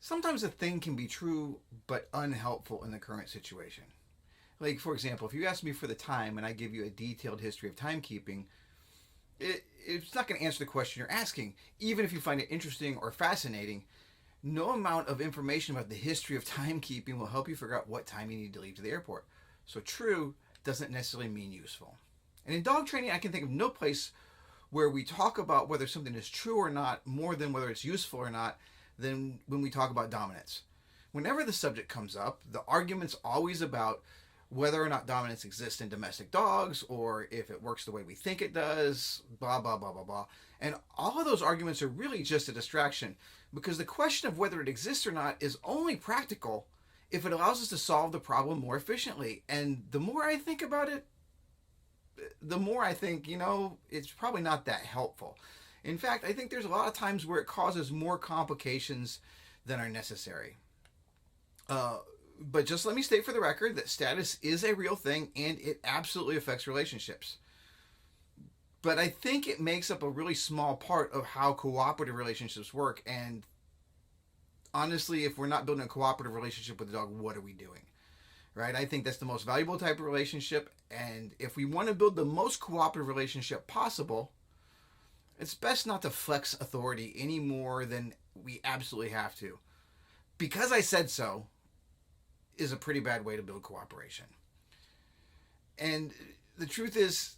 Sometimes a thing can be true but unhelpful in the current situation. Like, for example, if you ask me for the time and I give you a detailed history of timekeeping, it's not going to answer the question you're asking. Even if you find it interesting or fascinating, no amount of information about the history of timekeeping will help you figure out what time you need to leave to the airport. So, true doesn't necessarily mean useful. And in dog training, I can think of no place where we talk about whether something is true or not more than whether it's useful or not than when we talk about dominance. Whenever the subject comes up, the argument's always about whether or not dominance exists in domestic dogs or if it works the way we think it does, blah, blah, blah, blah, blah. And all of those arguments are really just a distraction because the question of whether it exists or not is only practical if it allows us to solve the problem more efficiently. And the more I think about it, the more I think, it's probably not that helpful. In fact, I think there's a lot of times where it causes more complications than are necessary. But just let me state for the record that status is a real thing and it absolutely affects relationships. But I think it makes up a really small part of how cooperative relationships work. And honestly, if we're not building a cooperative relationship with the dog, what are we doing? Right? I think that's the most valuable type of relationship. And if we want to build the most cooperative relationship possible, it's best not to flex authority any more than we absolutely have to. Because I said so is a pretty bad way to build cooperation. And the truth is,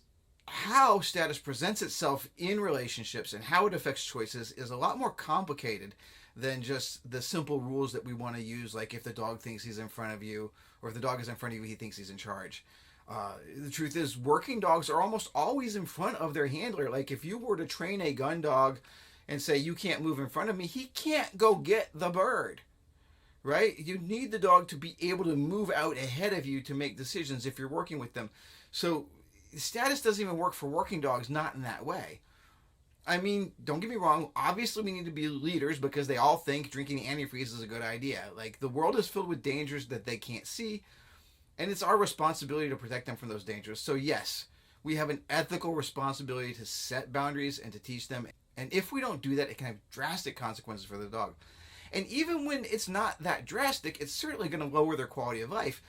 how status presents itself in relationships and how it affects choices is a lot more complicated than just the simple rules that we want to use, like if the dog thinks he's in front of you, or if the dog is in front of you, he thinks he's in charge. The truth is, working dogs are almost always in front of their handler. Like if you were to train a gun dog and say, you can't move in front of me, he can't go get the bird. Right? You need the dog to be able to move out ahead of you to make decisions if you're working with them. So status doesn't even work for working dogs, not in that way. I mean, don't get me wrong, obviously we need to be leaders because they all think drinking antifreeze is a good idea. Like, the world is filled with dangers that they can't see, and it's our responsibility to protect them from those dangers. So yes, we have an ethical responsibility to set boundaries and to teach them. And if we don't do that, it can have drastic consequences for the dog. And even when it's not that drastic, it's certainly going to lower their quality of life.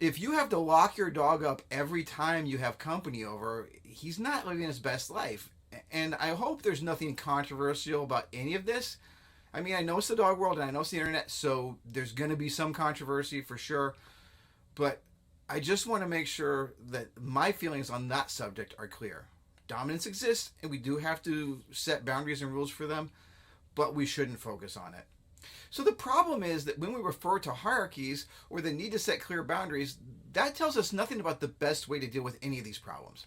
If you have to lock your dog up every time you have company over, he's not living his best life. And I hope there's nothing controversial about any of this. I mean, I know it's the dog world and I know it's the internet, so there's going to be some controversy for sure. But I just want to make sure that my feelings on that subject are clear. Dominance exists, and we do have to set boundaries and rules for them, but we shouldn't focus on it. So the problem is that when we refer to hierarchies or the need to set clear boundaries, that tells us nothing about the best way to deal with any of these problems.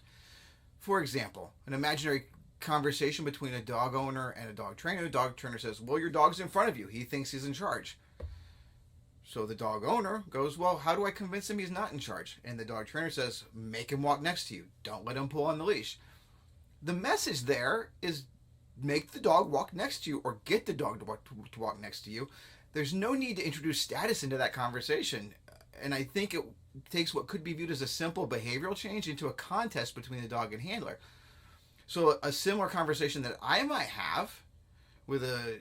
For example, an imaginary conversation between a dog owner and a dog trainer. The dog trainer says, well, your dog's in front of you. He thinks he's in charge. So the dog owner goes, well, how do I convince him he's not in charge? And the dog trainer says, make him walk next to you. Don't let him pull on the leash. The message there is make the dog walk next to you or get the dog to walk next to you. There's no need to introduce status into that conversation. And I think it takes what could be viewed as a simple behavioral change into a contest between the dog and handler. So a similar conversation that I might have with a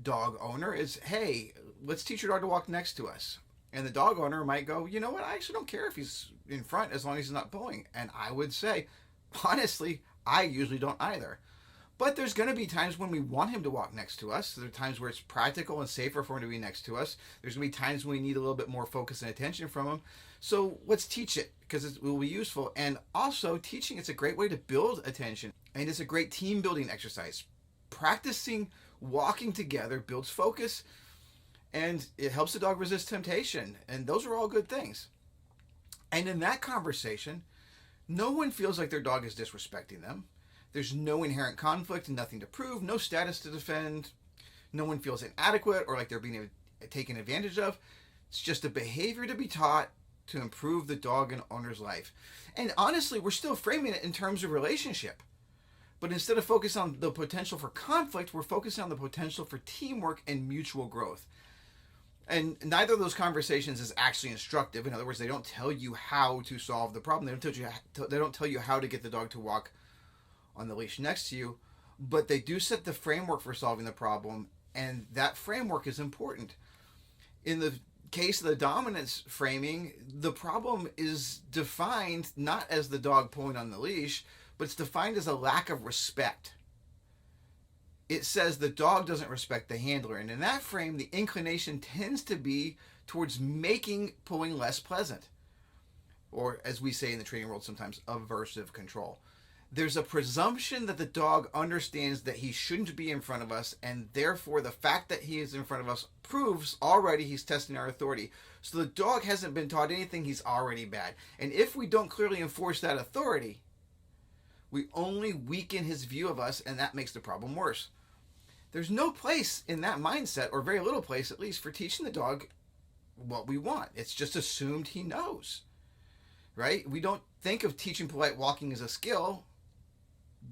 dog owner is, hey, let's teach your dog to walk next to us. And the dog owner might go, you know what, I actually don't care if he's in front as long as he's not pulling. And I would say, honestly, I usually don't either. But there's going to be times when we want him to walk next to us. There are times where it's practical and safer for him to be next to us. There's going to be times when we need a little bit more focus and attention from him. So let's teach it because it will be useful. And also, teaching is a great way to build attention. And it's a great team building exercise. Practicing walking together builds focus and it helps the dog resist temptation. And those are all good things. And in that conversation, no one feels like their dog is disrespecting them. There's no inherent conflict and nothing to prove, no status to defend. No one feels inadequate or like they're being taken advantage of. It's just a behavior to be taught to improve the dog and owner's life. And honestly, we're still framing it in terms of relationship. But instead of focusing on the potential for conflict, we're focusing on the potential for teamwork and mutual growth. And neither of those conversations is actually instructive. In other words, they don't tell you how to solve the problem. They don't tell you how to get the dog to walk on the leash next to you, but they do set the framework for solving the problem And that framework is important. In the case of the dominance framing, the problem is defined not as the dog pulling on the leash, but it's defined as a lack of respect. It says the dog doesn't respect the handler. And in that frame, the inclination tends to be towards making pulling less pleasant. Or, as we say in the training world sometimes, aversive control. There's a presumption that the dog understands that he shouldn't be in front of us, and therefore the fact that he is in front of us proves already he's testing our authority. So the dog hasn't been taught anything, he's already bad. And if we don't clearly enforce that authority, we only weaken his view of us, and that makes the problem worse. There's no place in that mindset, or very little place at least, for teaching the dog what we want. It's just assumed he knows, right? We don't think of teaching polite walking as a skill.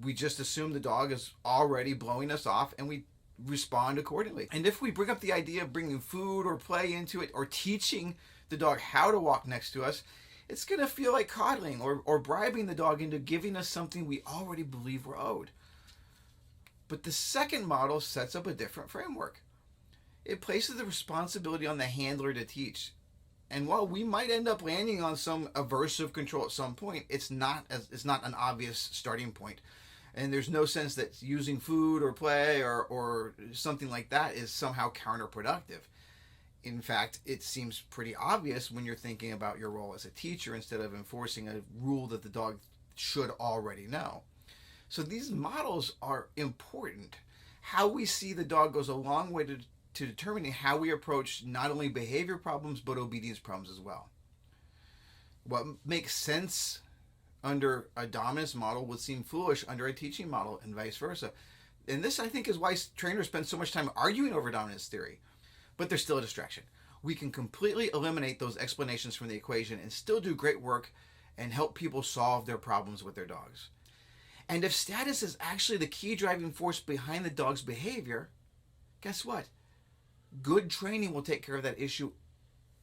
We just assume the dog is already blowing us off, and we respond accordingly. And if we bring up the idea of bringing food or play into it, or teaching the dog how to walk next to us, it's going to feel like coddling or bribing the dog into giving us something we already believe we're owed. But the second model sets up a different framework. It places the responsibility on the handler to teach. And while we might end up landing on some aversive control at some point, it's not an obvious starting point. And there's no sense that using food or play or something like that is somehow counterproductive. In fact, it seems pretty obvious when you're thinking about your role as a teacher instead of enforcing a rule that the dog should already know. So these models are important. How we see the dog goes a long way to determining how we approach not only behavior problems, but obedience problems as well. What makes sense under a dominance model would seem foolish under a teaching model, and vice versa. And this, I think, is why trainers spend so much time arguing over dominance theory. But there's still a distraction. We can completely eliminate those explanations from the equation and still do great work and help people solve their problems with their dogs. And if status is actually the key driving force behind the dog's behavior, guess what? Good training will take care of that issue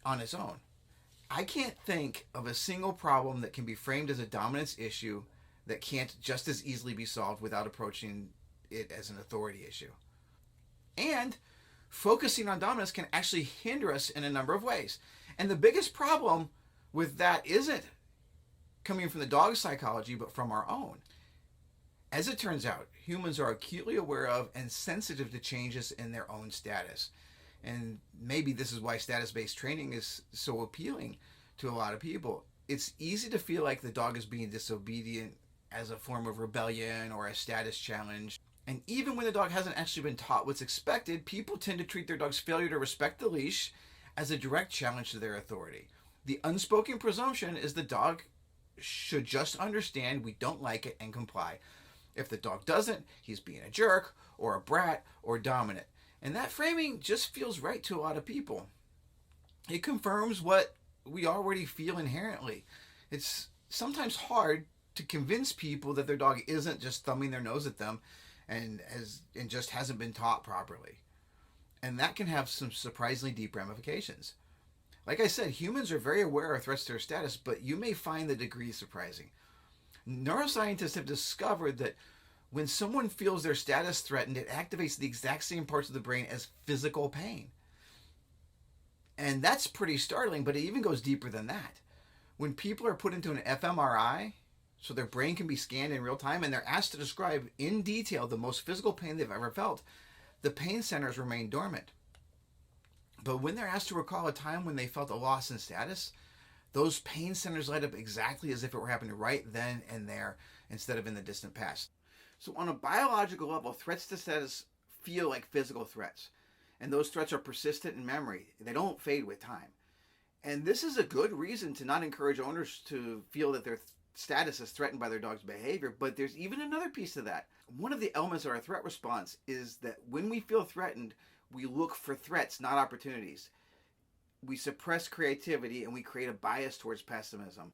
on its own. I can't think of a single problem that can be framed as a dominance issue that can't just as easily be solved without approaching it as an authority issue. And focusing on dominance can actually hinder us in a number of ways. And the biggest problem with that isn't coming from the dog's psychology, but from our own. As it turns out, humans are acutely aware of and sensitive to changes in their own status. And maybe this is why status-based training is so appealing to a lot of people. It's easy to feel like the dog is being disobedient as a form of rebellion or a status challenge. And even when the dog hasn't actually been taught what's expected, people tend to treat their dog's failure to respect the leash as a direct challenge to their authority. The unspoken presumption is the dog should just understand we don't like it and comply. If the dog doesn't, he's being a jerk or a brat or dominant. And that framing just feels right to a lot of people. It confirms what we already feel inherently. It's sometimes hard to convince people that their dog isn't just thumbing their nose at them and just hasn't been taught properly. And that can have some surprisingly deep ramifications. Like I said, humans are very aware of threats to their status, but you may find the degree surprising. Neuroscientists have discovered that when someone feels their status threatened, it activates the exact same parts of the brain as physical pain. And that's pretty startling, but it even goes deeper than that. When people are put into an fMRI, so their brain can be scanned in real time, and they're asked to describe in detail the most physical pain they've ever felt, the pain centers remain dormant. But when they're asked to recall a time when they felt a loss in status, those pain centers light up exactly as if it were happening right then and there instead of in the distant past. So on a biological level, threats to status feel like physical threats. And those threats are persistent in memory. They don't fade with time. And this is a good reason to not encourage owners to feel that their status is threatened by their dog's behavior. But there's even another piece to that. One of the elements of our threat response is that when we feel threatened, we look for threats, not opportunities. We suppress creativity and we create a bias towards pessimism.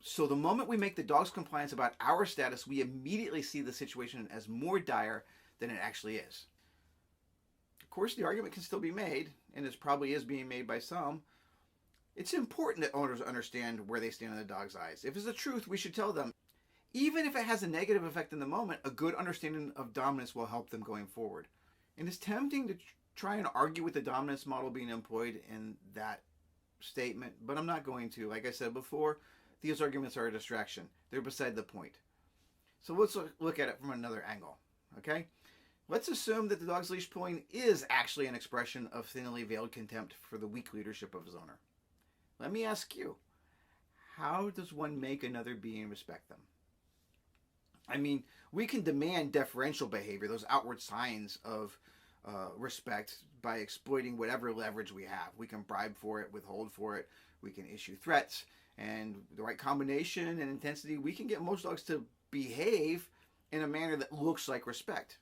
So the moment we make the dog's compliance about our status, we immediately see the situation as more dire than it actually is. Of course, the argument can still be made, and it probably is being made by some. It's important that owners understand where they stand in the dog's eyes. If it's the truth, we should tell them. Even if it has a negative effect in the moment, a good understanding of dominance will help them going forward. And it's tempting to try and argue with the dominance model being employed in that statement, but I'm not going to. Like I said before, these arguments are a distraction. They're beside the point. So let's look at it from another angle, okay? Let's assume that the dog's leash pulling is actually an expression of thinly veiled contempt for the weak leadership of his owner. Let me ask you, how does one make another being respect them? I mean, we can demand deferential behavior, those outward signs of respect, by exploiting whatever leverage we have. We can bribe for it, withhold for it, we can issue threats, and the right combination and intensity, we can get most dogs to behave in a manner that looks like respect.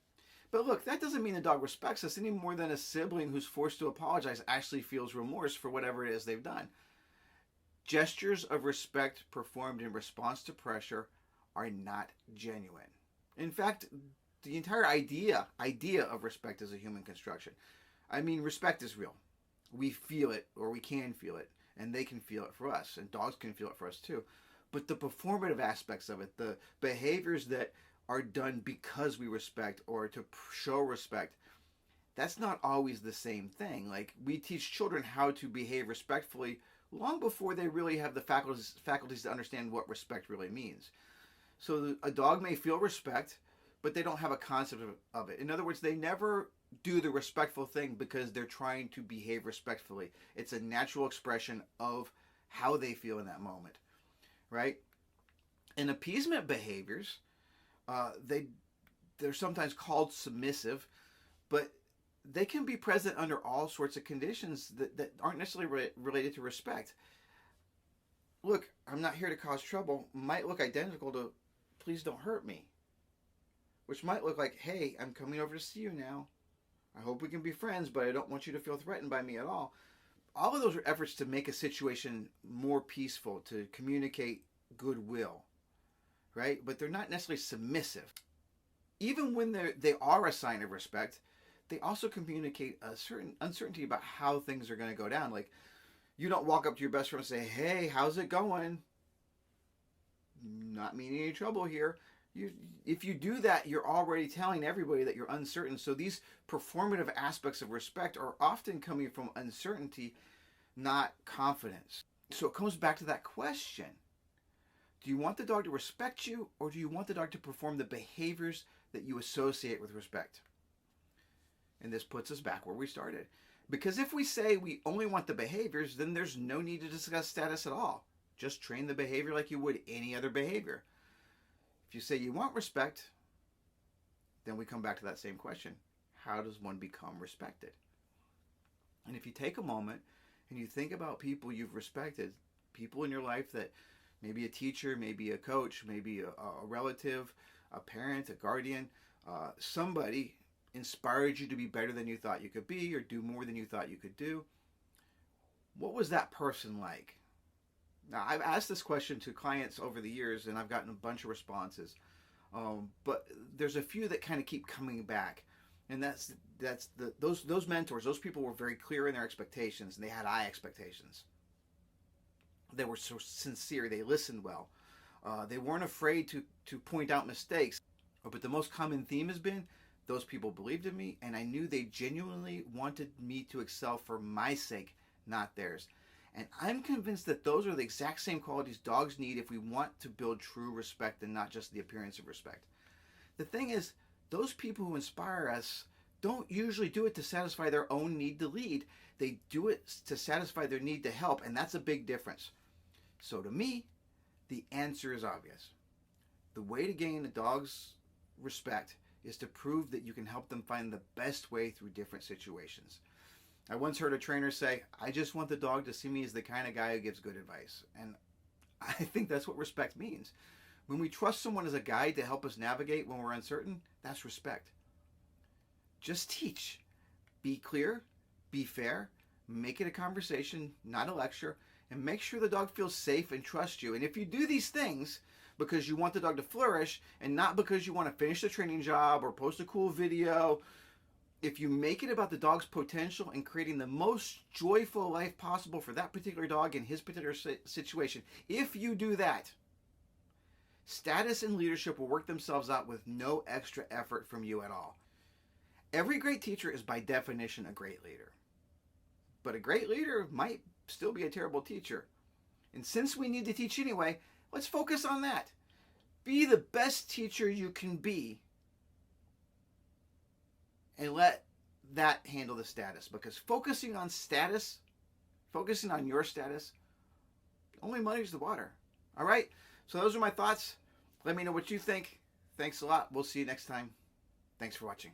But look, that doesn't mean the dog respects us any more than a sibling who's forced to apologize actually feels remorse for whatever it is they've done. Gestures of respect performed in response to pressure are not genuine. In fact, the entire idea of respect is a human construction. I mean, respect is real. We feel it, or we can feel it, and they can feel it for us, and dogs can feel it for us too. But the performative aspects of it, the behaviors that are done because we respect or to show respect, that's not always the same thing. Like, we teach children how to behave respectfully long before they really have the faculties to understand what respect really means. So a dog may feel respect, but they don't have a concept of it. In other words, they never do the respectful thing because they're trying to behave respectfully. It's a natural expression of how they feel in that moment, right? In appeasement behaviors, they're sometimes called submissive, but they can be present under all sorts of conditions that aren't necessarily related to respect. Look, I'm not here to cause trouble might look identical to please don't hurt me, which might look like, hey, I'm coming over to see you now. I hope we can be friends, but I don't want you to feel threatened by me at all. All of those are efforts to make a situation more peaceful, to communicate goodwill, right? But they're not necessarily submissive. Even when they are a sign of respect, they also communicate a certain uncertainty about how things are going to go down. Like, you don't walk up to your best friend and say, hey, how's it going? Not meaning any trouble here. If you do that, you're already telling everybody that you're uncertain. So these performative aspects of respect are often coming from uncertainty, not confidence. So it comes back to that question. Do you want the dog to respect you, or do you want the dog to perform the behaviors that you associate with respect? And this puts us back where we started. Because if we say we only want the behaviors, then there's no need to discuss status at all. Just train the behavior like you would any other behavior. If you say you want respect, then we come back to that same question. How does one become respected? And if you take a moment and you think about people you've respected, people in your life that maybe a teacher, maybe a coach, maybe a relative, a parent, a guardian, somebody inspired you to be better than you thought you could be or do more than you thought you could do. What was that person like? Now, I've asked this question to clients over the years, and I've gotten a bunch of responses. But there's a few that kind of keep coming back, and those mentors, those people were very clear in their expectations, and they had high expectations. They were so sincere. They listened well. They weren't afraid to point out mistakes. But the most common theme has been those people believed in me, and I knew they genuinely wanted me to excel for my sake, not theirs. And I'm convinced that those are the exact same qualities dogs need if we want to build true respect and not just the appearance of respect. The thing is, those people who inspire us don't usually do it to satisfy their own need to lead. They do it to satisfy their need to help, and that's a big difference. So to me, the answer is obvious. The way to gain a dog's respect is to prove that you can help them find the best way through different situations. I once heard a trainer say, I just want the dog to see me as the kind of guy who gives good advice. And I think that's what respect means. When we trust someone as a guide to help us navigate when we're uncertain, that's respect. Just teach. Be clear, be fair, make it a conversation, not a lecture, and make sure the dog feels safe and trusts you. And if you do these things because you want the dog to flourish and not because you want to finish the training job or post a cool video, if you make it about the dog's potential and creating the most joyful life possible for that particular dog in his particular situation, if you do that, status and leadership will work themselves out with no extra effort from you at all. Every great teacher is by definition a great leader. But a great leader might still be a terrible teacher. And since we need to teach anyway, let's focus on that. Be the best teacher you can be and let that handle the status. Because focusing on status, focusing on your status, only muddies the water. All right? So those are my thoughts. Let me know what you think. Thanks a lot. We'll see you next time. Thanks for watching.